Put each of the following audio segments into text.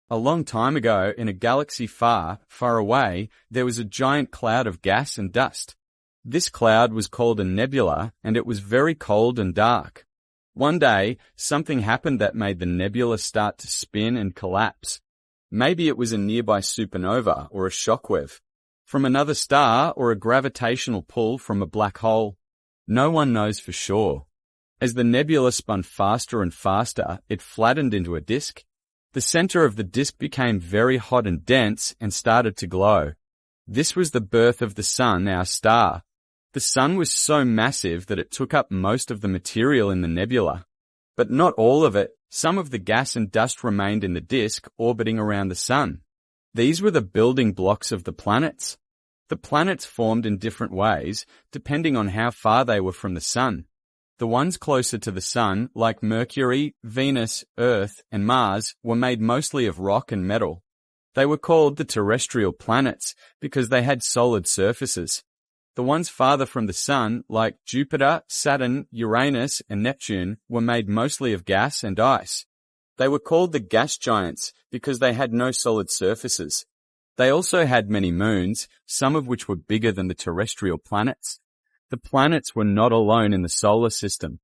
A long time ago, in a galaxy far, far away, there was a giant cloud of gas and dust. This cloud was called a nebula, and it was very cold and dark. One day, something happened that made the nebula start to spin and collapse. Maybe it was a nearby supernova or a shockwave from another star or a gravitational pull from a black hole. No one knows for sure. As the nebula spun faster and faster, it flattened into a disk. The center of the disk became very hot and dense and started to glow. This was the birth of the Sun, our star. The Sun was so massive that it took up most of the material in the nebula. But not all of it. Some of the gas and dust remained in the disk orbiting around the Sun. These were the building blocks of the planets. The planets formed in different ways, depending on how far they were from the Sun. The ones closer to the Sun, like Mercury, Venus, Earth, and Mars, were made mostly of rock and metal. They were called the terrestrial planets because they had solid surfaces. The ones farther from the Sun, like Jupiter, Saturn, Uranus, and Neptune, were made mostly of gas and ice. They were called the gas giants because they had no solid surfaces. They also had many moons, some of which were bigger than the terrestrial planets. The planets were not alone in the solar system.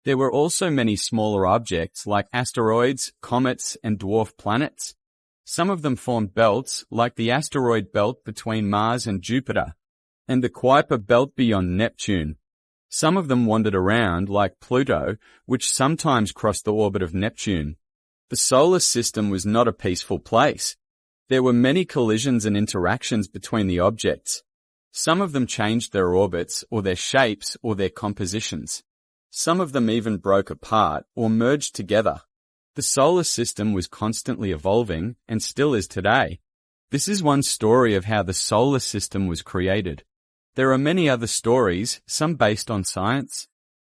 There were also many smaller objects like asteroids, comets, and dwarf planets. Some of them formed belts, like the asteroid belt between Mars and Jupiter, and the Kuiper belt beyond Neptune. Some of them wandered around, like Pluto, which sometimes crossed the orbit of Neptune. The solar system was not a peaceful place. There were many collisions and interactions between the objects. Some of them changed their orbits, or their shapes, or their compositions. Some of them even broke apart, or merged together. The solar system was constantly evolving, and still is today. This is one story of how the solar system was created. There are many other stories, some based on science,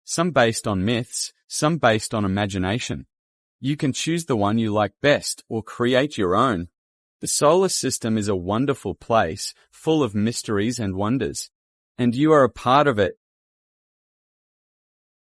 some based on myths, some based on imagination. You can choose the one you like best, or create your own. The solar system is a wonderful place, full of mysteries and wonders. And you are a part of it,